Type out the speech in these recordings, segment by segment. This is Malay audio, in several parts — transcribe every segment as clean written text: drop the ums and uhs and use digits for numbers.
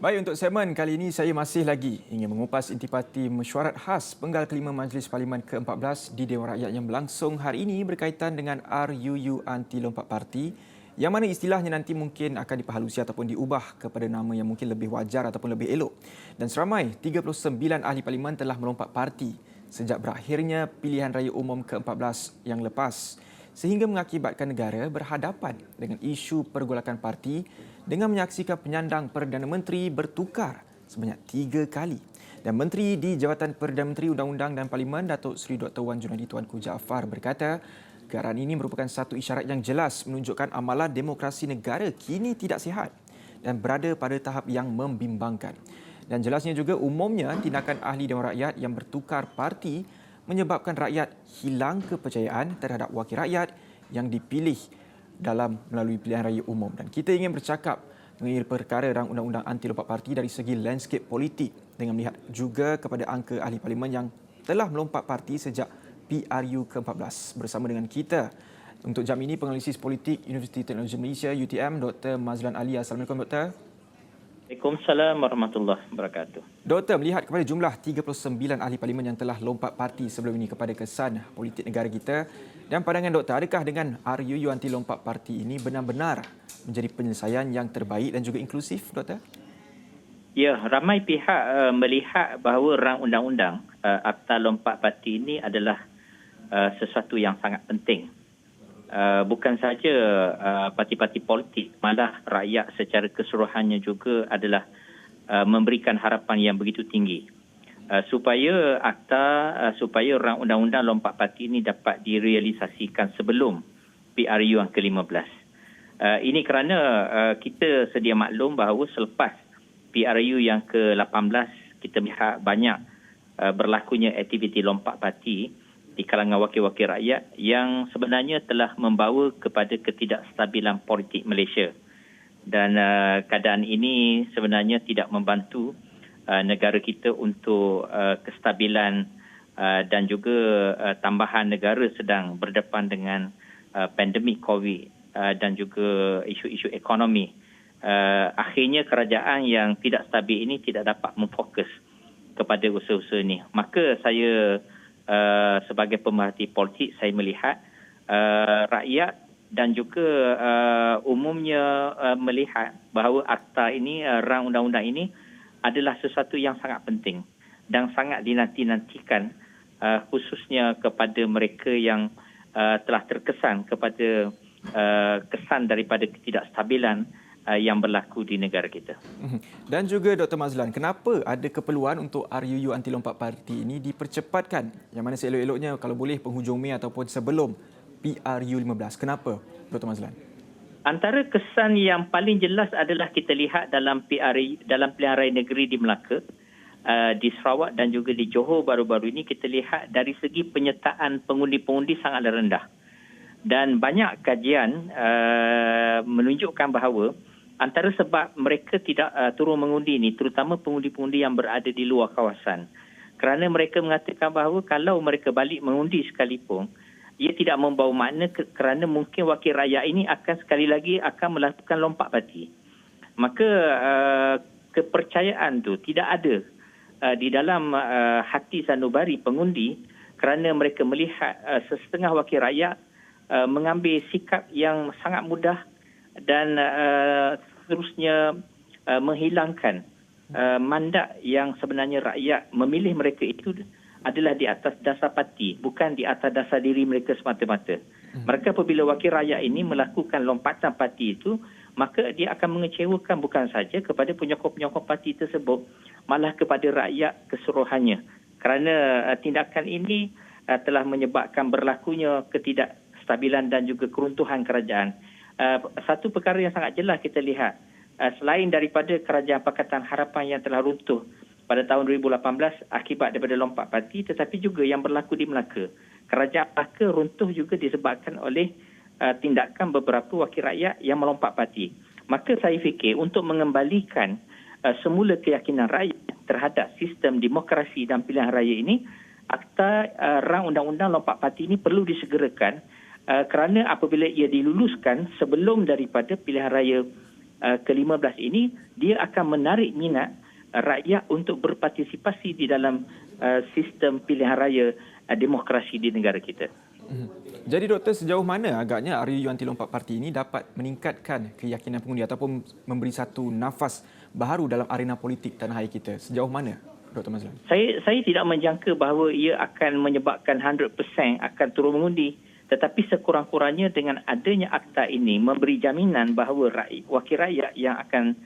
Baik, untuk segmen kali ini saya masih lagi ingin mengupas intipati mesyuarat khas penggal kelima Majlis Parlimen ke-14 di Dewan Rakyat yang berlangsung hari ini berkaitan dengan RUU Anti Lompat Parti, yang mana istilahnya nanti mungkin akan diperhalusi ataupun diubah kepada nama yang mungkin lebih wajar ataupun lebih elok. Dan seramai 39 ahli parlimen telah melompat parti sejak berakhirnya pilihan raya umum ke-14 yang lepas, sehingga mengakibatkan negara berhadapan dengan isu pergolakan parti dengan menyaksikan penyandang Perdana Menteri bertukar sebanyak 3 kali. Dan Menteri di Jabatan Perdana Menteri Undang-Undang dan Parlimen, Datuk Seri Dr. Wan Junaidi Tuanku Jaafar berkata, keadaan ini merupakan satu isyarat yang jelas menunjukkan amalan demokrasi negara kini tidak sihat dan berada pada tahap yang membimbangkan. Dan jelasnya juga umumnya tindakan ahli Dewan Rakyat yang bertukar parti menyebabkan rakyat hilang kepercayaan terhadap wakil rakyat yang dipilih dalam melalui pilihan raya umum. Dan kita ingin bercakap mengenai perkara rang undang-undang anti lompat parti dari segi landscape politik dengan melihat juga kepada angka ahli parlimen yang telah melompat parti sejak PRU ke-14. Bersama dengan kita untuk jam ini penganalisis politik Universiti Teknologi Malaysia UTM Dr. Mazlan Ali. Assalamualaikum Dr. Waalaikumsalam warahmatullahi wabarakatuh. Doktor, melihat kepada jumlah 39 ahli parlimen yang telah lompat parti sebelum ini kepada kesan politik negara kita, dan pandangan doktor, adakah dengan RUU anti lompat parti ini benar-benar menjadi penyelesaian yang terbaik dan juga inklusif, doktor? Ya, ramai pihak melihat bahawa rang undang-undang Akta Lompat Parti ini adalah sesuatu yang sangat penting. Bukan saja parti-parti politik, malah rakyat secara keseluruhannya juga adalah memberikan harapan yang begitu tinggi supaya supaya rang undang-undang lompat parti ini dapat direalisasikan sebelum PRU yang ke-15. Ini kerana kita sedia maklum bahawa selepas PRU yang ke-18 kita melihat banyak berlakunya aktiviti lompat parti di kalangan wakil-wakil rakyat yang sebenarnya telah membawa kepada ketidakstabilan politik Malaysia. Dan keadaan ini sebenarnya tidak membantu negara kita untuk kestabilan dan juga tambahan negara sedang berdepan dengan pandemik COVID dan juga isu-isu ekonomi. Akhirnya kerajaan yang tidak stabil ini tidak dapat memfokus kepada usaha-usaha ini. Maka saya sebagai pemerhati politik, saya melihat rakyat dan juga umumnya melihat bahawa akta ini, rang undang-undang ini adalah sesuatu yang sangat penting dan sangat dinanti-nantikan khususnya kepada mereka yang telah terkesan kepada kesan daripada ketidakstabilan yang berlaku di negara kita. Dan juga Dr. Mazlan, kenapa ada keperluan untuk RUU anti lompat parti ini dipercepatkan? Yang mana seelok-eloknya kalau boleh penghujung Mei ataupun sebelum PRU 15. Kenapa, Dr. Mazlan? Antara kesan yang paling jelas adalah kita lihat dalam dalam pilihan raya negeri di Melaka, di Sarawak dan juga di Johor baru-baru ini, kita lihat dari segi penyertaan pengundi-pengundi sangatlah rendah. Dan banyak kajian menunjukkan bahawa antara sebab mereka tidak turun mengundi ini, terutama pengundi-pengundi yang berada di luar kawasan. Kerana mereka mengatakan bahawa kalau mereka balik mengundi sekalipun, ia tidak membawa makna kerana mungkin wakil rakyat ini akan sekali lagi akan melakukan lompat parti. Maka kepercayaan itu tidak ada di dalam hati sanubari pengundi kerana mereka melihat setengah wakil rakyat mengambil sikap yang sangat mudah dan seterusnya menghilangkan mandat yang sebenarnya rakyat memilih mereka itu adalah di atas dasar parti, bukan di atas dasar diri mereka semata-mata. Mereka apabila wakil rakyat ini melakukan lompatan parti itu, maka dia akan mengecewakan bukan saja kepada penyokong-penyokong parti tersebut, malah kepada rakyat keseluruhannya. Kerana tindakan ini telah menyebabkan berlakunya ketidakstabilan dan juga keruntuhan kerajaan. Satu perkara yang sangat jelas kita lihat, selain daripada kerajaan Pakatan Harapan yang telah runtuh pada tahun 2018 akibat daripada lompat parti, tetapi juga yang berlaku di Melaka. Kerajaan Melaka runtuh juga disebabkan oleh tindakan beberapa wakil rakyat yang melompat parti. Maka saya fikir untuk mengembalikan semula keyakinan rakyat terhadap sistem demokrasi dan pilihan raya ini, akta rang undang-undang lompat parti ini perlu disegerakan kerana apabila ia diluluskan sebelum daripada pilihan raya ke-15 ini, dia akan menarik minat rakyat untuk berpartisipasi di dalam sistem pilihan raya demokrasi di negara kita. Jadi Doktor, sejauh mana agaknya RUU Anti Lompat Parti ini dapat meningkatkan keyakinan pengundi ataupun memberi satu nafas baru dalam arena politik tanah air kita? Sejauh mana, Dr. Mazlan? Saya tidak menjangka bahawa ia akan menyebabkan 100% akan turun mengundi. Tetapi sekurang-kurangnya dengan adanya akta ini memberi jaminan bahawa wakil rakyat yang akan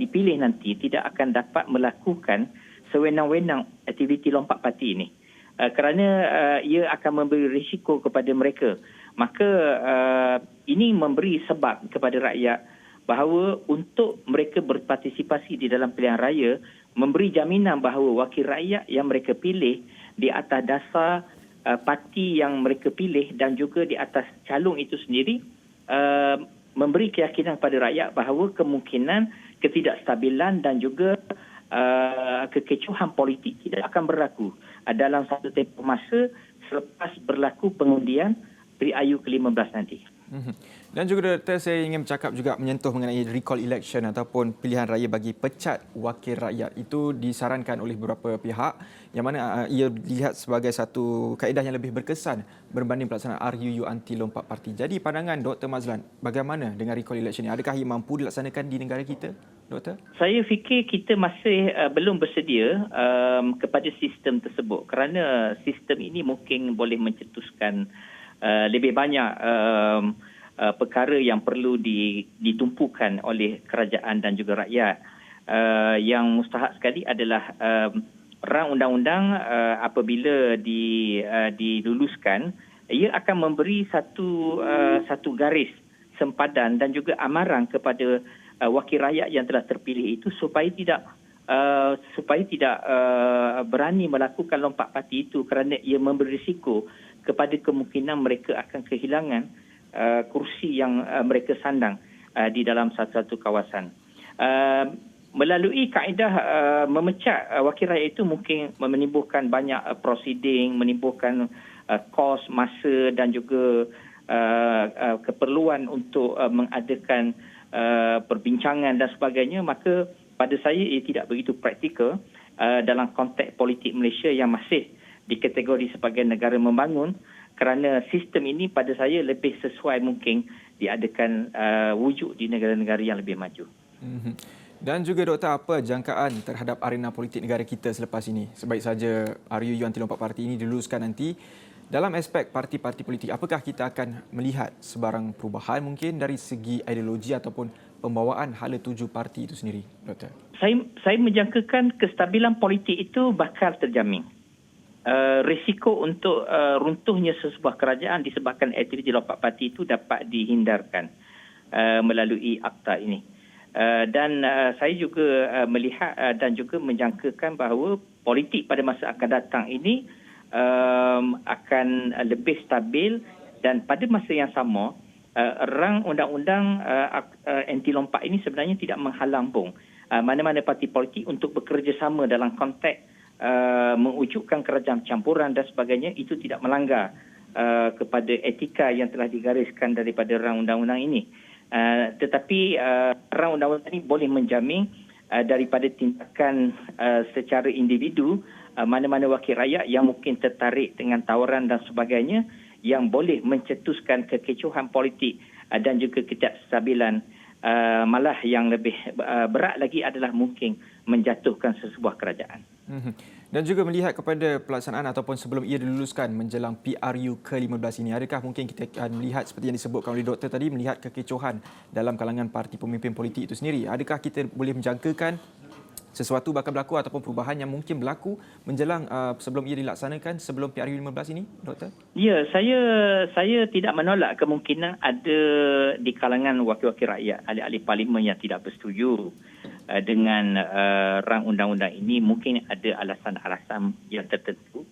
dipilih nanti tidak akan dapat melakukan sewenang-wenang aktiviti lompat parti ini. Kerana ia akan memberi risiko kepada mereka. Maka ini memberi sebab kepada rakyat bahawa untuk mereka berpartisipasi di dalam pilihan raya, memberi jaminan bahawa wakil rakyat yang mereka pilih di atas dasar parti yang mereka pilih dan juga di atas calon itu sendiri memberi keyakinan kepada rakyat bahawa kemungkinan ketidakstabilan dan juga kekecohan politik tidak akan berlaku dalam satu tempoh masa selepas berlaku pengundian PRU ke-15 nanti. Dan juga Doktor, saya ingin bercakap juga menyentuh mengenai recall election ataupun pilihan raya bagi pecat wakil rakyat. Itu disarankan oleh beberapa pihak yang mana ia dilihat sebagai satu kaedah yang lebih berkesan berbanding pelaksanaan RUU Anti Lompat Parti. Jadi pandangan Dr. Mazlan, bagaimana dengan recall election ini? Adakah ia mampu dilaksanakan di negara kita, Doktor? Saya fikir kita masih belum bersedia kepada sistem tersebut kerana sistem ini mungkin boleh mencetuskan lebih banyak perkara yang perlu ditumpukan oleh kerajaan dan juga rakyat. Yang mustahak sekali adalah rang undang-undang apabila diluluskan, ia akan memberi satu garis sempadan dan juga amaran kepada wakil rakyat yang telah terpilih itu supaya tidak berani melakukan lompat parti itu kerana ia memberi risiko kepada kemungkinan mereka akan kehilangan kursi yang mereka sandang di dalam satu-satu kawasan. Melalui kaedah memecat wakil rakyat itu mungkin menimbulkan banyak prosiding, menimbulkan kos, masa dan juga keperluan untuk mengadakan perbincangan dan sebagainya, maka pada saya ia tidak begitu praktikal dalam konteks politik Malaysia yang masih dikategori sebagai negara membangun, kerana sistem ini pada saya lebih sesuai mungkin diadakan wujud di negara-negara yang lebih maju. Dan juga Doktor, apa jangkaan terhadap arena politik negara kita selepas ini? Sebaik saja RUU Anti Lompat Parti ini diluluskan nanti, dalam aspek parti-parti politik, apakah kita akan melihat sebarang perubahan mungkin dari segi ideologi ataupun pembawaan hala tuju parti itu sendiri, Doktor? Saya menjangkakan kestabilan politik itu bakal terjamin. Risiko untuk runtuhnya sesebuah kerajaan disebabkan aktiviti lompat parti itu dapat dihindarkan melalui akta ini. Dan saya juga melihat dan juga menjangkakan bahawa politik pada masa akan datang ini akan lebih stabil dan pada masa yang sama rang undang-undang anti lompat ini sebenarnya tidak menghalang mana-mana parti politik untuk bekerjasama dalam konteks mewujudkan kerajaan campuran dan sebagainya. Itu tidak melanggar kepada etika yang telah digariskan daripada rang undang-undang ini. Tetapi rang undang-undang ini boleh menjamin daripada tindakan secara individu mana-mana wakil rakyat yang mungkin tertarik dengan tawaran dan sebagainya yang boleh mencetuskan kekecohan politik dan juga ketidakstabilan. Malah yang lebih berat lagi adalah mungkin menjatuhkan sesebuah kerajaan. Dan juga melihat kepada pelaksanaan ataupun sebelum ia diluluskan menjelang PRU ke-15 ini, adakah mungkin kita akan melihat seperti yang disebutkan oleh Doktor tadi, melihat kekecohan dalam kalangan parti pemimpin politik itu sendiri? Adakah kita boleh menjangkakan sesuatu bakal berlaku ataupun perubahan yang mungkin berlaku menjelang sebelum ia dilaksanakan sebelum PRU 15 ini, Doktor? Ya, saya tidak menolak kemungkinan ada di kalangan wakil-wakil rakyat, ahli-ahli parlimen yang tidak bersetuju dengan rang undang-undang ini. Mungkin ada alasan-alasan yang tertentu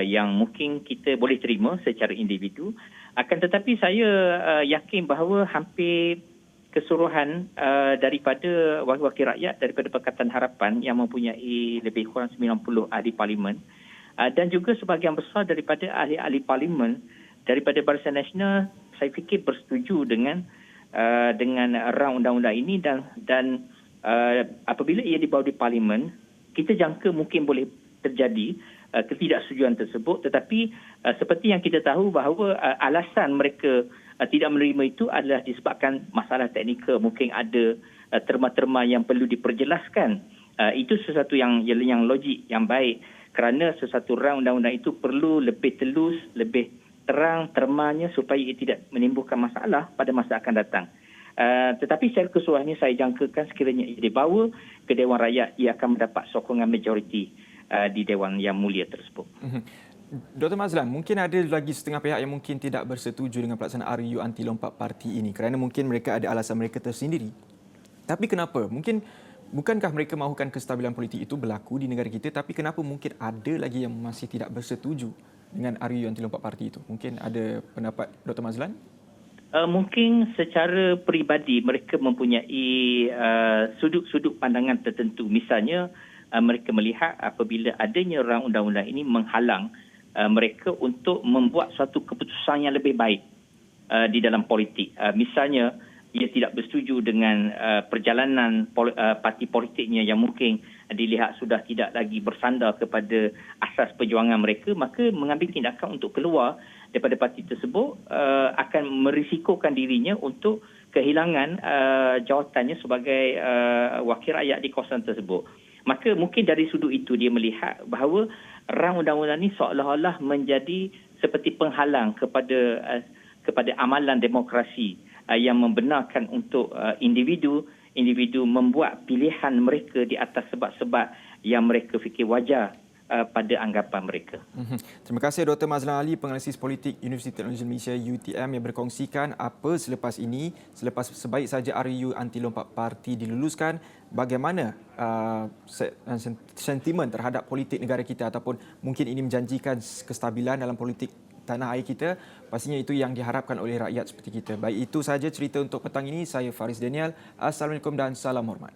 yang mungkin kita boleh terima secara individu. Akan tetapi saya yakin bahawa hampir keseluruhan daripada wakil-wakil rakyat daripada Pakatan Harapan yang mempunyai lebih kurang 90 ahli parlimen dan juga sebahagian besar daripada ahli-ahli parlimen daripada Barisan Nasional, saya fikir bersetuju dengan dengan rang undang-undang ini dan apabila ia dibawa di parlimen, kita jangka mungkin boleh terjadi ketidaksetujuan tersebut, tetapi seperti yang kita tahu bahawa alasan mereka tidak menerima itu adalah disebabkan masalah teknikal, mungkin ada terma-terma yang perlu diperjelaskan. Itu sesuatu yang logik, yang baik, kerana sesuatu rang undang-undang itu perlu lebih telus, lebih terang termanya supaya ia tidak menimbulkan masalah pada masa akan datang. Tetapi secara keseluruhannya saya jangkakan sekiranya ia dibawa ke Dewan Rakyat, ia akan mendapat sokongan majoriti di Dewan Yang Mulia tersebut. Dr. Mazlan, mungkin ada lagi setengah pihak yang mungkin tidak bersetuju dengan pelaksanaan RUU anti lompat parti ini kerana mungkin mereka ada alasan mereka tersendiri. Tapi kenapa? Bukankah mereka mahukan kestabilan politik itu berlaku di negara kita, tapi kenapa mungkin ada lagi yang masih tidak bersetuju dengan RUU anti lompat parti itu? Mungkin ada pendapat Dr. Mazlan? Mungkin secara peribadi mereka mempunyai sudut-sudut pandangan tertentu. Misalnya, mereka melihat apabila adanya rang undang-undang ini menghalang mereka untuk membuat suatu keputusan yang lebih baik di dalam politik. Misalnya, ia tidak bersetuju dengan perjalanan parti politiknya yang mungkin dilihat sudah tidak lagi bersandar kepada asas perjuangan mereka, maka mengambil tindakan untuk keluar daripada parti tersebut akan merisikokan dirinya untuk kehilangan jawatannya sebagai wakil rakyat di kawasan tersebut. Maka mungkin dari sudut itu dia melihat bahawa rang undang-undang ini seolah-olah menjadi seperti penghalang kepada amalan demokrasi yang membenarkan untuk individu membuat pilihan mereka di atas sebab-sebab yang mereka fikir wajar pada anggapan mereka. Terima kasih Dr. Mazlan Ali, penganalisis politik Universiti Teknologi Malaysia UTM yang berkongsikan apa selepas ini, selepas sebaik saja RUU anti lompat parti diluluskan, bagaimana sentimen terhadap politik negara kita ataupun mungkin ini menjanjikan kestabilan dalam politik tanah air kita. Pastinya itu yang diharapkan oleh rakyat seperti kita. Baik, itu sahaja cerita untuk petang ini. Saya Faris Daniel. Assalamualaikum dan salam hormat.